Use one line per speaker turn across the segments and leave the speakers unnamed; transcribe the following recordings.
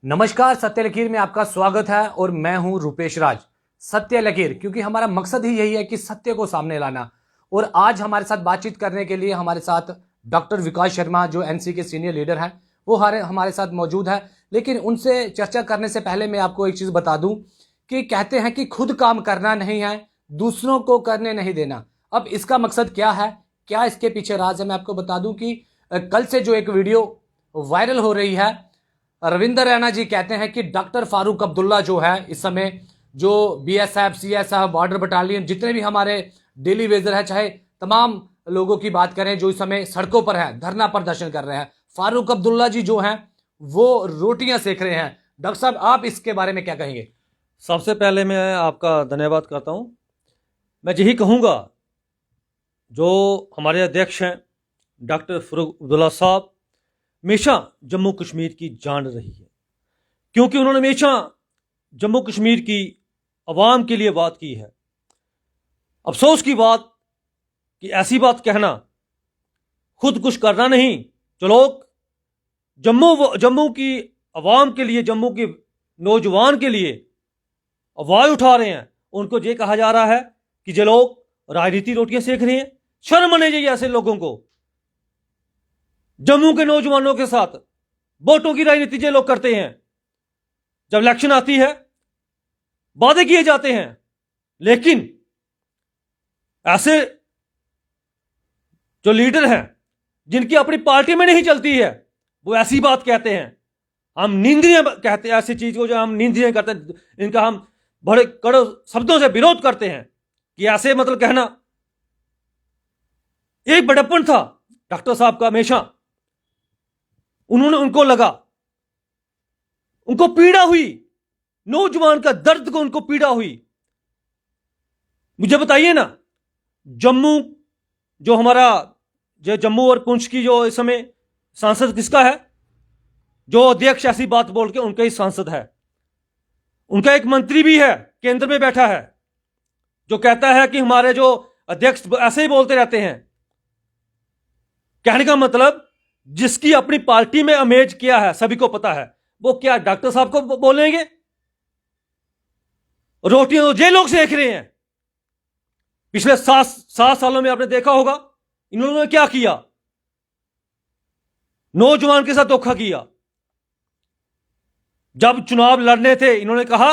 नमस्कार, सत्य लकीर में आपका स्वागत है और मैं हूं रूपेश राज। सत्य लकीर क्योंकि हमारा मकसद ही यही है कि सत्य को सामने लाना। और आज हमारे साथ बातचीत करने के लिए हमारे साथ डॉक्टर विकास शर्मा जो एनसी के सीनियर लीडर हैं वो हमारे साथ मौजूद है। लेकिन उनसे चर्चा करने से पहले मैं आपको एक चीज बता दूं कि कहते हैं कि खुद काम करना नहीं है, दूसरों को करने नहीं देना। अब इसका मकसद क्या है, क्या इसके पीछे राज है, मैं आपको बता दूं कि कल से जो एक वीडियो वायरल हो रही है, रविंदर रैना जी कहते हैं कि डॉक्टर फारूक अब्दुल्ला जो है इस समय जो बीएसएफ, सीएसएफ, बॉर्डर बटालियन, जितने भी हमारे डेली वेजर है, चाहे तमाम लोगों की बात करें जो इस समय सड़कों पर है, धरना प्रदर्शन कर रहे हैं, फारूक अब्दुल्ला जी जो हैं वो रोटियां सेक रहे हैं। डॉक्टर साहब, आप इसके बारे में क्या कहेंगे?
सबसे पहले मैं आपका धन्यवाद करता हूं। मैं यही कहूंगा, जो हमारे अध्यक्ष हैं डॉक्टर फारूक अब्दुल्ला साहब हमेशा जम्मू कश्मीर की जान रही है, क्योंकि उन्होंने हमेशा जम्मू कश्मीर की आवाम के लिए बात की है। अफसोस की बात कि ऐसी बात कहना, खुद कुछ करना नहीं, जो लोग जम्मू की आवाम के लिए, जम्मू के नौजवान के लिए आवाज उठा रहे हैं, उनको ये कहा जा रहा है कि जो लोग राजनीति रोटियां सेक रहे हैं। शर्म आनी चाहिए ऐसे लोगों को। जम्मू के नौजवानों के साथ वोटों की राजनीति जो लोग करते हैं, जब इलेक्शन आती है वादे किए जाते हैं, लेकिन ऐसे जो लीडर हैं जिनकी अपनी पार्टी में नहीं चलती है, वो ऐसी बात कहते हैं। हम निंदनीय कहते हैं ऐसी चीज को, जो हम निंदनीय करते हैं, इनका हम बड़े कड़े शब्दों से विरोध करते हैं कि ऐसे मतलब कहना एक बड़प्पन था डॉक्टर साहब का। हमेशा उनको लगा, उनको पीड़ा हुई, नौजवान का दर्द को उनको पीड़ा हुई। मुझे बताइए ना, जम्मू जो हमारा जो जम्मू और पुंछ की जो इस समय सांसद किसका है? जो अध्यक्ष ऐसी बात बोल के उनका ही सांसद है। उनका एक मंत्री भी है, केंद्र में बैठा है, जो कहता है कि हमारे जो अध्यक्ष ऐसे ही बोलते रहते हैं। कहने का मतलब, जिसकी अपनी पार्टी में इमेज किया है सभी को पता है, वो क्या डॉक्टर साहब को बोलेंगे? रोटियां तो जे लोग सेक रहे हैं। पिछले 7 सालों में आपने देखा होगा इन्होंने क्या किया। नौजवान के साथ धोखा किया। जब चुनाव लड़ने थे, इन्होंने कहा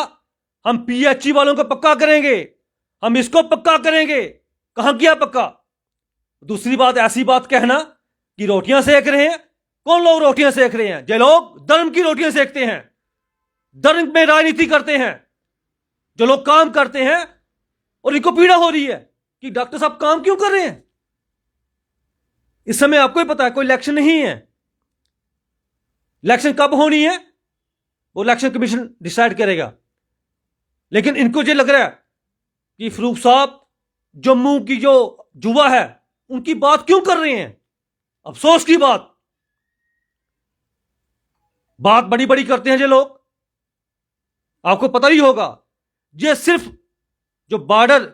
हम पीएचई वालों को पक्का करेंगे, हम इसको पक्का करेंगे। कहां किया पक्का? दूसरी बात, ऐसी बात कहना कि रोटियां सेक रहे हैं। कौन लोग रोटियां सेक रहे हैं? जो लोग धर्म की रोटियां सेकते हैं, धर्म में राजनीति करते हैं, जो लोग काम करते हैं, और इनको पीड़ा हो रही है कि डॉक्टर साहब काम क्यों कर रहे हैं। इस समय आपको ही पता है कोई इलेक्शन नहीं है। इलेक्शन कब होनी है वो इलेक्शन कमीशन डिसाइड करेगा। लेकिन इनको ये लग रहा है कि फारूक साहब जम्मू की जो युवा है उनकी बात क्यों कर रहे हैं। अफसोस की बात बड़ी बड़ी करते हैं ये लोग। आपको पता ही होगा, ये सिर्फ जो बॉर्डर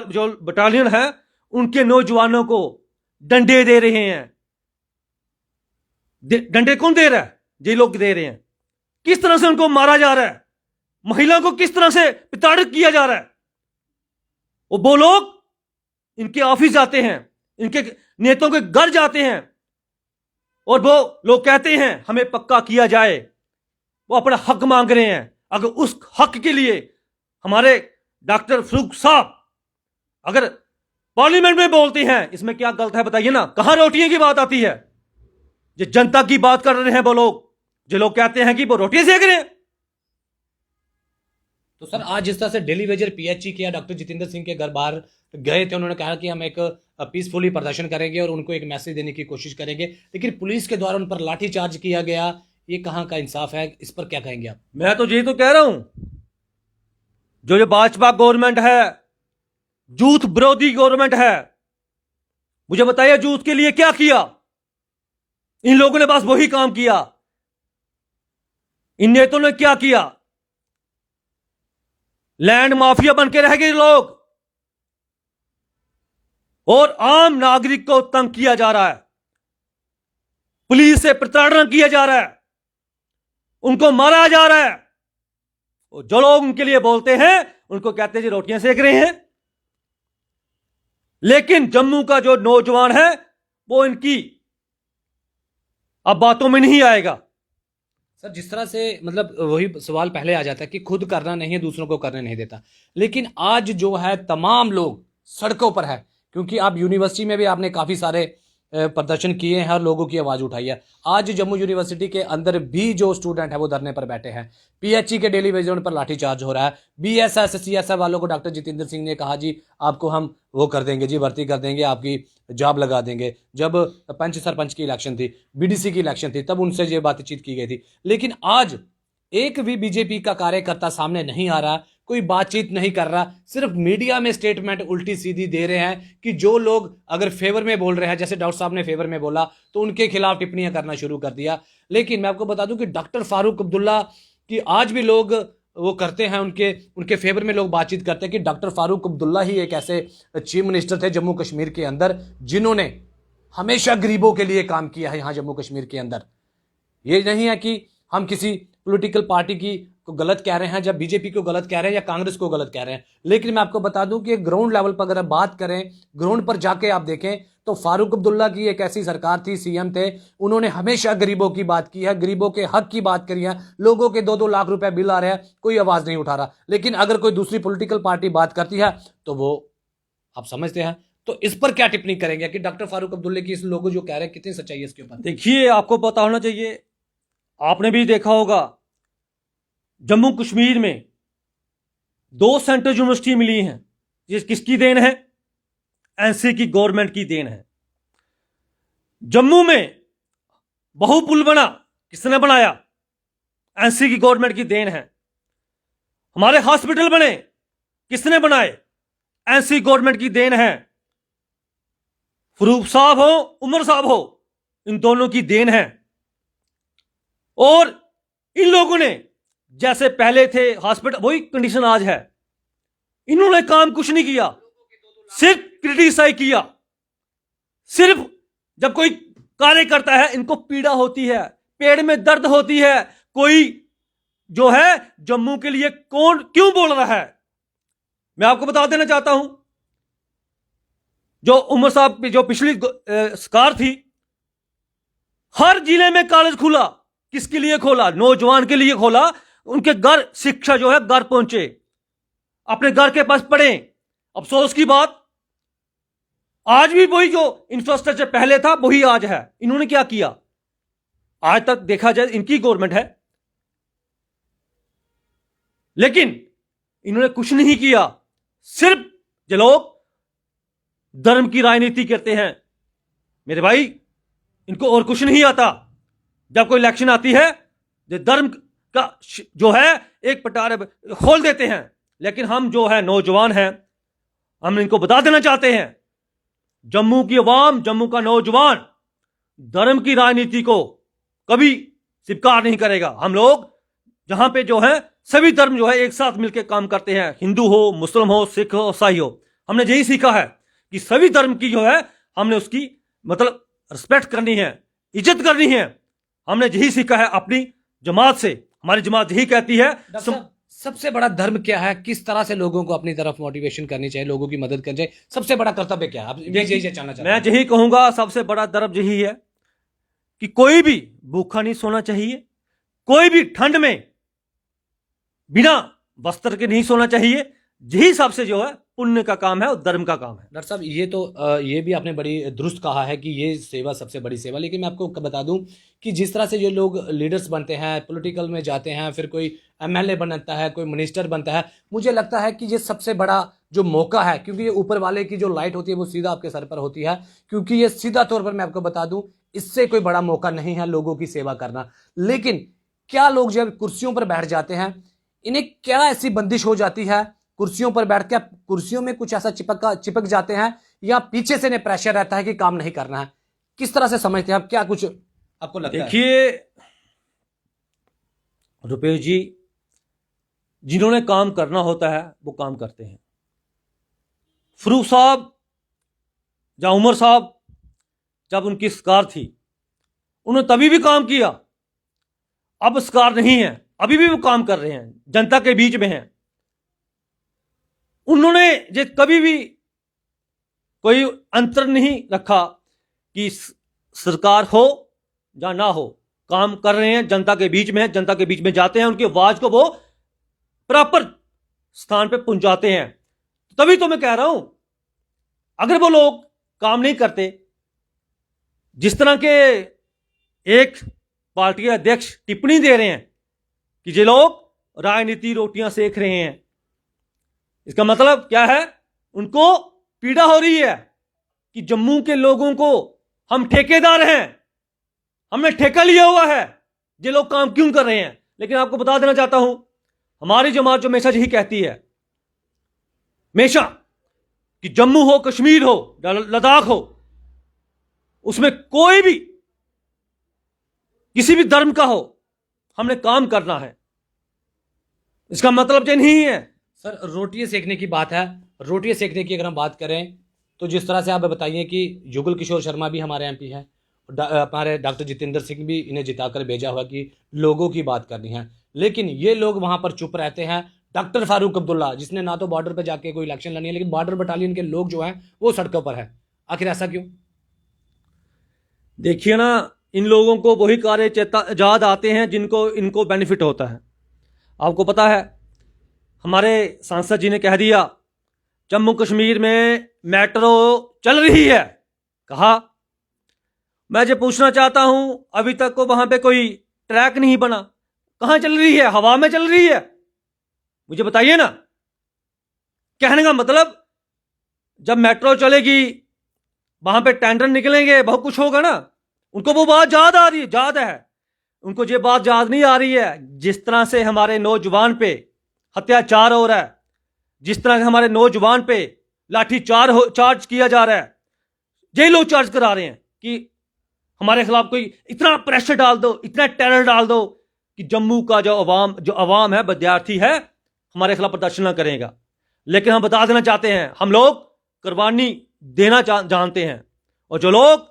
जो बटालियन है उनके नौजवानों को डंडे दे रहे हैं। डंडे कौन दे रहा है? ये लोग दे रहे हैं। किस तरह से उनको मारा जा रहा है, महिला को किस तरह से प्रताड़ित किया जा रहा है। वो लोग इनके ऑफिस जाते हैं, इनके नेताओं के घर जाते हैं, और वो लोग कहते हैं हमें पक्का किया जाए। वो अपना हक मांग रहे हैं। अगर उस हक के लिए हमारे डॉक्टर फारूक साहब अगर पार्लियामेंट में बोलते हैं, इसमें क्या गलत है बताइए ना? कहां रोटियां की बात आती है? जो जनता की बात कर रहे हैं वो लोग, जो लोग कहते हैं कि वो रोटियां सेक रहे हैं।
तो सर, आज जिस तरह से डेली वेजर पीएचई किया, डॉक्टर जितेंद्र सिंह के घर बाहर गए थे, उन्होंने कहा कि हम एक पीसफुली प्रदर्शन करेंगे और उनको एक मैसेज देने की कोशिश करेंगे, लेकिन पुलिस के द्वारा उन पर लाठीचार्ज किया गया। ये कहां का इंसाफ है? इस पर क्या कहेंगे आप?
मैं तो यही तो कह रहा हूं, जो भाजपा गवर्नमेंट है, यूथ विरोधी गवर्नमेंट है। मुझे बताइए यूथ के लिए क्या किया? इन लोगों ने बस वही काम किया। इन नेताओं ने क्या किया? लैंड माफिया बन के रह गए लोग, और आम नागरिक को तंग किया जा रहा है, पुलिस से प्रताड़ना किया जा रहा है। उनको मारा जा रहा है। जो लोग उनके लिए बोलते हैं उनको कहते हैं जी रोटियां सेक रहे हैं। लेकिन जम्मू का जो नौजवान है वो इनकी अब बातों में नहीं आएगा।
सर जिस तरह से मतलब वही सवाल पहले आ जाता है कि खुद करना नहीं है, दूसरों को करने नहीं देता। लेकिन आज जो है तमाम लोग सड़कों पर है, क्योंकि आप यूनिवर्सिटी में भी आपने काफ़ी सारे प्रदर्शन किए हैं और लोगों की आवाज़ उठाई है। आज जम्मू यूनिवर्सिटी के अंदर भी जो स्टूडेंट है वो धरने पर बैठे हैं। पीएचई के डेली वेजर पर लाठीचार्ज हो रहा है। बीएसएस सीएसएफ वालों को डॉक्टर जितेंद्र सिंह ने कहा जी आपको हम वो कर देंगे जी, भर्ती कर देंगे, आपकी जॉब लगा देंगे। जब पंच सरपंच की इलेक्शन थी, बीडीसी की इलेक्शन थी, तब उनसे ये बातचीत की गई थी। लेकिन आज एक भी बीजेपी का कार्यकर्ता सामने नहीं आ रहा, कोई बातचीत नहीं कर रहा, सिर्फ मीडिया में स्टेटमेंट उल्टी सीधी दे रहे हैं कि जो लोग अगर फेवर में बोल रहे हैं, जैसे डॉक्टर साहब ने फेवर में बोला तो उनके खिलाफ टिप्पणियां करना शुरू कर दिया। लेकिन मैं आपको बता दूं कि डॉक्टर फारूक अब्दुल्ला की आज भी लोग वो करते हैं, उनके फेवर में लोग बातचीत करते हैं कि डॉक्टर फारूक अब्दुल्ला ही एक ऐसे चीफ मिनिस्टर थे जम्मू कश्मीर के अंदर जिन्होंने हमेशा गरीबों के लिए काम किया है यहां जम्मू कश्मीर के अंदर। ये नहीं है कि हम किसी पॉलिटिकल पार्टी की को गलत कह रहे हैं, जब बीजेपी को गलत कह रहे हैं या कांग्रेस को गलत कह रहे हैं। लेकिन मैं आपको बता दूं कि ग्राउंड लेवल पर अगर आप बात करें, ग्राउंड पर जाके आप देखें तो फारूक अब्दुल्ला की एक ऐसी सरकार थी, सीएम थे, उन्होंने हमेशा गरीबों की बात की है, गरीबों के हक की बात करी है। लोगों के 2-2 लाख रुपए बिल आ रहे हैं, कोई आवाज नहीं उठा रहा। लेकिन अगर कोई दूसरी पॉलिटिकल पार्टी बात करती है तो वो आप समझते हैं। तो इस पर क्या टिप्पणी करेंगे कि डॉक्टर फारूक अब्दुल्ला की इस लोगों जो कह रहे हैं कितनी सच्चाई है इसके ऊपर?
देखिए, आपको पता होना चाहिए, आपने भी देखा होगा जम्मू कश्मीर में 2 सेंट्रल यूनिवर्सिटी मिली हैं। ये किसकी देन है? एनसी की गवर्नमेंट की देन है। जम्मू में बहुपुल बना, किसने बनाया? एनसी की गवर्नमेंट की देन है। हमारे हॉस्पिटल बने, किसने बनाए? एनसी गवर्नमेंट की देन है। फरूक साहब हो, उमर साहब हो, इन दोनों की देन है। और इन लोगों ने जैसे पहले थे हॉस्पिटल, वही कंडीशन आज है। इन्होंने काम कुछ नहीं किया, सिर्फ क्रिटिसाइज किया। सिर्फ जब कोई कार्य करता है इनको पीड़ा होती है, पेट में दर्द होती है। कोई जो है जम्मू के लिए कौन क्यों बोल रहा है? मैं आपको बता देना चाहता हूं, जो उमर साहब की जो पिछली सरकार थी, हर जिले में कॉलेज खुला। किसके लिए खोला? नौजवान के लिए खोला। उनके घर शिक्षा जो है घर पहुंचे, अपने घर के पास पढ़े। अफसोस की बात, आज भी वही जो इंफ्रास्ट्रक्चर पहले था वही आज है। इन्होंने क्या किया? आज तक देखा जाए इनकी गवर्नमेंट है, लेकिन इन्होंने कुछ नहीं किया। सिर्फ जो लोग धर्म की राजनीति करते हैं, मेरे भाई, इनको और कुछ नहीं आता। जब कोई इलेक्शन आती है जो धर्म का जो है एक पटारे खोल देते हैं। लेकिन हम जो है नौजवान हैं, हम इनको बता देना चाहते हैं, जम्मू की अवाम, जम्मू का नौजवान धर्म की राजनीति को कभी स्वीकार नहीं करेगा। हम लोग जहां पे जो है सभी धर्म जो है एक साथ मिलकर काम करते हैं, हिंदू हो, मुस्लिम हो, सिख हो, ईसाई हो। हमने यही सीखा है कि सभी धर्म की जो है हमने उसकी मतलब रिस्पेक्ट करनी है, इज्जत करनी है। हमने यही सीखा है अपनी जमात से। हमारी जमात यही कहती है।
सबसे बड़ा धर्म क्या है? किस तरह से लोगों को अपनी तरफ मोटिवेशन करनी चाहिए, लोगों की मदद करनी चाहिए? सबसे बड़ा कर्तव्य क्या है? आप यही जानना चाहते हैं।
मैं यही कहूंगा, सबसे बड़ा धर्म यही है कि कोई भी भूखा नहीं सोना चाहिए, कोई भी ठंड में बिना वस्त्र के नहीं सोना चाहिए। यही सबसे जो है पुण्य का काम है और धर्म का काम है।
डॉक्टर साहब, ये तो ये भी आपने बड़ी दुरुस्त कहा है कि ये सेवा सबसे बड़ी सेवा। लेकिन मैं आपको बता दूं कि जिस तरह से ये लोग लीडर्स बनते हैं, पॉलिटिकल में जाते हैं, फिर कोई एमएलए बनता है, कोई मिनिस्टर बनता है, मुझे लगता है कि ये सबसे बड़ा जो मौका है, क्योंकि ये ऊपर वाले की जो लाइट होती है वो सीधा आपके सर पर होती है। क्योंकि ये सीधा तौर पर मैं आपको बता दूं, इससे कोई बड़ा मौका नहीं है लोगों की सेवा करना। लेकिन क्या लोग जब कुर्सियों पर बैठ जाते हैं, इन्हें क्या ऐसी बंदिश हो जाती है कुर्सियों पर बैठ के, कुर्सियों में कुछ ऐसा चिपक जाते हैं, या पीछे से इन्हें प्रेशर रहता है कि काम नहीं करना है? किस तरह से समझते हैं आप? क्या कुछ आपको लगता है?
देखिए रुपेश जी, जिन्होंने काम करना होता है वो काम करते हैं। फरूक साहब या उमर साहब, जब उनकी सरकार थी, उन्होंने तभी भी काम किया। अपस्कार नहीं है, अभी भी वो काम कर रहे हैं, जनता के बीच में हैं। उन्होंने ये कभी भी कोई अंतर नहीं रखा कि सरकार हो या ना हो, काम कर रहे हैं, जनता के बीच में है, जनता के बीच में जाते हैं, उनकी आवाज को वो प्रॉपर स्थान पे पहुंचाते हैं। तभी तो मैं कह रहा हूं, अगर वो लोग काम नहीं करते, जिस तरह के एक पार्टी के अध्यक्ष टिप्पणी दे रहे हैं कि ये लोग राजनीति रोटियां सेक रहे हैं, इसका मतलब क्या है? उनको पीड़ा हो रही है कि जम्मू के लोगों को हम ठेकेदार हैं, हमने ठेका लिया हुआ है, ये लोग काम क्यों कर रहे हैं। लेकिन आपको बता देना चाहता हूं, हमारी जमात जो हमेशा यही कहती है, हमेशा, कि जम्मू हो, कश्मीर हो या लद्दाख हो, उसमें कोई भी किसी भी धर्म का हो, हमने काम करना है। इसका मतलब ये नहीं है।
सर, रोटियां सेकने की बात है, रोटियां सेकने की अगर हम बात करें तो जिस तरह से आप बताइए कि युगल किशोर शर्मा भी हमारे एमपी हैं, हमारे डॉक्टर जितेंद्र सिंह भी इन्हें जिताकर भेजा हुआ कि लोगों की बात करनी है, लेकिन ये लोग वहां पर चुप रहते हैं। डॉक्टर फारूक अब्दुल्ला, जिसने ना तो बॉर्डर पर जाके कोई इलेक्शन लड़ी है, लेकिन बॉर्डर बटालियन के लोग जो हैं वो सड़कों पर है। आखिर ऐसा क्यों?
देखिए ना, इन लोगों को वही कार्य याद आते हैं जिनको इनको बेनिफिट होता है। आपको पता है, हमारे सांसद जी ने कह दिया जम्मू कश्मीर में मेट्रो चल रही है, कहा। मैं जो पूछना चाहता हूं, अभी तक को वहां पे कोई ट्रैक नहीं बना, कहां चल रही है? हवा में चल रही है, मुझे बताइए ना। कहने का मतलब, जब मेट्रो चलेगी, वहां पे टेंडर निकलेंगे, बहुत कुछ होगा ना। उनको वो बात याद आ रही है, याद है उनको, ये बात याद नहीं आ रही है जिस तरह से हमारे नौजवान पे अत्याचार हो रहा है, जिस तरह से हमारे नौजवान पे लाठी चार्ज किया जा रहा है। यही लोग चार्ज करा रहे हैं कि हमारे खिलाफ कोई इतना प्रेशर डाल दो, इतना टेरर डाल दो कि जम्मू का जो अवाम है, विद्यार्थी है, हमारे खिलाफ प्रदर्शन न करेगा। लेकिन हम बता देना चाहते हैं, हम लोग कुर्बानी देना जानते हैं, और जो लोग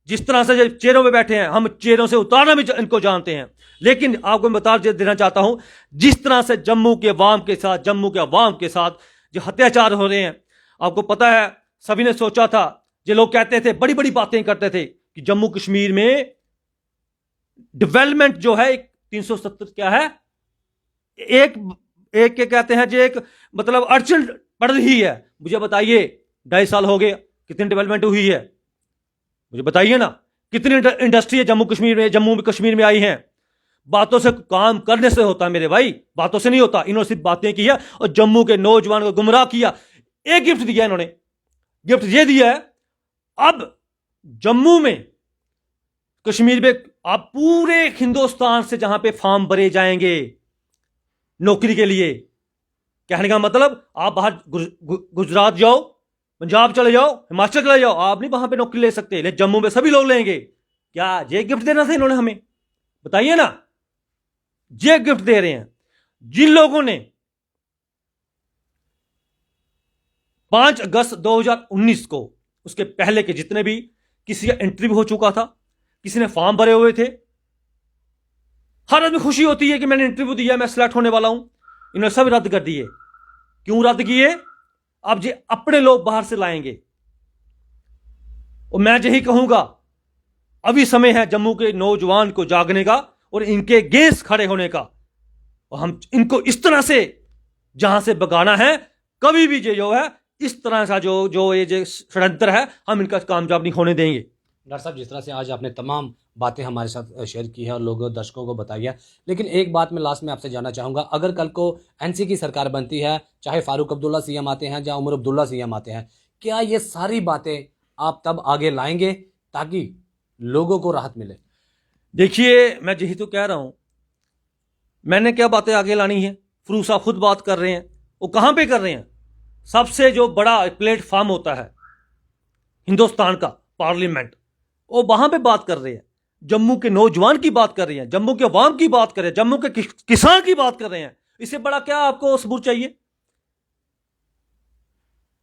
जिस तरह से चेयरों में बैठे हैं, हम चेयरों से उतारना भी इनको जानते हैं। लेकिन आपको मैं बता देना चाहता हूं, जिस तरह से जम्मू के अवाम के साथ जो अत्याचार हो रहे हैं, आपको पता है, सभी ने सोचा था, जो लोग कहते थे, बड़ी बड़ी बातें करते थे कि जम्मू कश्मीर में डेवलपमेंट जो है 370 क्या है, एक के कहते हैं, जो एक मतलब अड़चन पड़ रही है। मुझे बताइए, 2.5 साल हो गए, कितनी डेवलपमेंट हुई है? मुझे बताइए ना, कितनी इंडस्ट्री है जम्मू कश्मीर में आई हैं। बातों से काम करने से होता है मेरे भाई, बातों से नहीं होता। इन्होंने सिर्फ बातें की है और जम्मू के नौजवान को गुमराह किया। एक गिफ्ट दिया इन्होंने, गिफ्ट ये दिया है, अब जम्मू में, कश्मीर में, आप पूरे हिंदुस्तान से जहां पे फॉर्म भरे जाएंगे नौकरी के लिए, कहने का मतलब, आप बाहर गुजरात जाओ, पंजाब चले जाओ, हिमाचल चले जाओ, आप नहीं वहां पे नौकरी ले सकते, लेकिन जम्मू में सभी लोग लेंगे। क्या ये गिफ्ट देना था इन्होंने हमें? बताइए ना। ये गिफ्ट दे रहे हैं जिन लोगों ने 5 अगस्त 2019 को, उसके पहले के जितने भी, किसी का इंटरव्यू हो चुका था, किसी ने फॉर्म भरे हुए थे, हर आदमी खुशी होती है कि मैंने इंटरव्यू दिया, मैं सिलेक्ट होने वाला हूं। इन्होंने सब रद्द कर दिए। क्यों रद्द किए? अब ये अपने लोग बाहर से लाएंगे। और मैं यही कहूंगा, अभी समय है जम्मू के नौजवान को जागने का और इनके गेंस खड़े होने का, और हम इनको इस तरह से जहां से भगाना है, कभी भी जो है इस तरह का जो ये षड्यंत्र है, हम इनका कामयाब नहीं होने देंगे।
डॉक्टर साहब, जिस तरह से आज आपने तमाम बातें हमारे साथ शेयर की है और लोगों दर्शकों को बताई है, लेकिन एक बात मैं लास्ट में आपसे जानना चाहूँगा, अगर कल को एनसी की सरकार बनती है, चाहे फारूक अब्दुल्ला सीएम आते हैं या उमर अब्दुल्ला सीएम आते हैं, क्या ये सारी बातें आप तब आगे लाएंगे ताकि लोगों को राहत मिले?
देखिए, मैं यही तो कह रहा हूं, मैंने क्या बातें आगे लानी है? फरूख साहब खुद बात कर रहे हैं। वो कहां पे कर रहे हैं? सबसे जो बड़ा प्लेटफॉर्म होता है हिंदुस्तान का, पार्लियामेंट, वो वहां पे बात कर रहे हैं, जम्मू के नौजवान की बात कर रहे हैं, जम्मू के अवाम की बात कर रहे हैं, जम्मू के किसान की बात कर रहे हैं। इससे बड़ा क्या आपको सबूत चाहिए?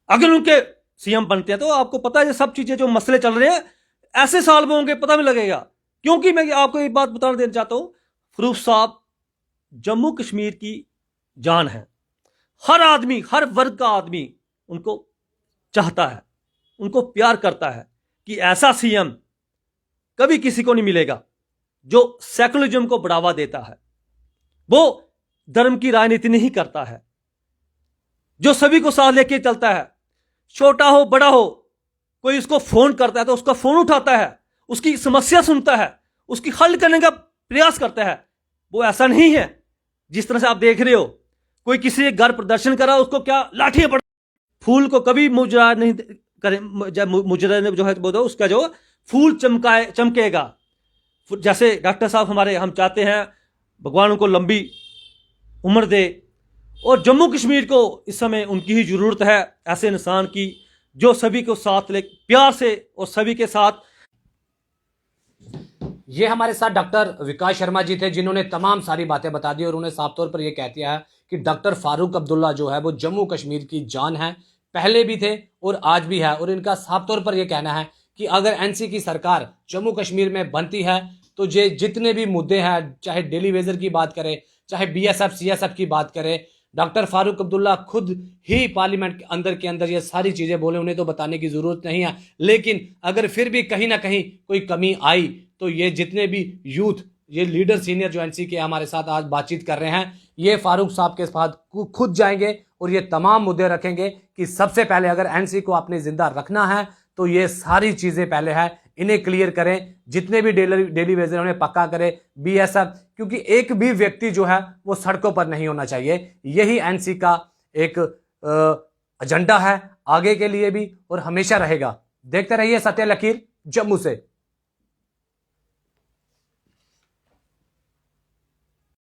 अगर उनके सीएम बनते हैं तो आपको पता है ये सब चीजें, जो मसले चल रहे हैं, ऐसे साल में होंगे, पता भी लगेगा। क्योंकि मैं आपको एक बात बताना देना चाहता हूं, फरूक साहब जम्मू कश्मीर की जान है। हर आदमी, हर वर्ग का आदमी उनको चाहता है, उनको प्यार करता है कि ऐसा सीएम कभी किसी को नहीं मिलेगा जो सेकुलरिज्म को बढ़ावा देता है, वो धर्म की राजनीति नहीं करता है, जो सभी को साथ लेके चलता है, छोटा हो बड़ा हो, कोई उसको फोन करता है तो उसका फोन उठाता है, उसकी समस्या सुनता है, उसकी हल करने का प्रयास करता है। वो ऐसा नहीं है जिस तरह से आप देख रहे हो, कोई किसी के घर प्रदर्शन करा उसको क्या लाठियां पड़, फूल को कभी मुजरा नहीं करे, मुजरा जो है बोलो उसका जो फूल चमकेगा। जैसे डॉक्टर साहब हमारे, हम चाहते हैं भगवान उनको लंबी उम्र दे, और जम्मू कश्मीर को इस समय उनकी ही जरूरत है, ऐसे इंसान की जो सभी को साथ ले प्यार से और सभी के साथ।
ये हमारे साथ डॉक्टर विकास शर्मा जी थे, जिन्होंने तमाम सारी बातें बता दी और उन्होंने साफ तौर पर यह कह दिया है कि डॉक्टर फारूक अब्दुल्ला जो है वो जम्मू कश्मीर की जान है, पहले भी थे और आज भी है। और इनका साफ तौर पर यह कहना है कि अगर एनसी की सरकार जम्मू कश्मीर में बनती है तो ये जितने भी मुद्दे हैं, चाहे डेली वेजर की बात करें, चाहे बीएसएफ सीएसएफ की बात करें, डॉक्टर फारूक अब्दुल्ला खुद ही पार्लियामेंट के अंदर ये सारी चीजें बोले, उन्हें तो बताने की जरूरत नहीं है। लेकिन अगर फिर भी कहीं ना कहीं कोई कमी आई तो ये जितने भी यूथ, ये लीडर सीनियर जो एनसी के हमारे साथ आज बातचीत कर रहे हैं, ये फारूक साहब के साथ खुद जाएंगे और ये तमाम मुद्दे रखेंगे कि सबसे पहले अगर एनसी को अपने जिंदा रखना है तो ये सारी चीजें पहले है, इन्हें क्लियर करें, जितने भी डेली वेजर उन्हें पक्का करें, बीएसएफ, क्योंकि एक भी व्यक्ति जो है वो सड़कों पर नहीं होना चाहिए। यही एनसी का एक एजेंडा है आगे के लिए भी और हमेशा रहेगा। देखते रहिए सत्य लकीर जम्मू से।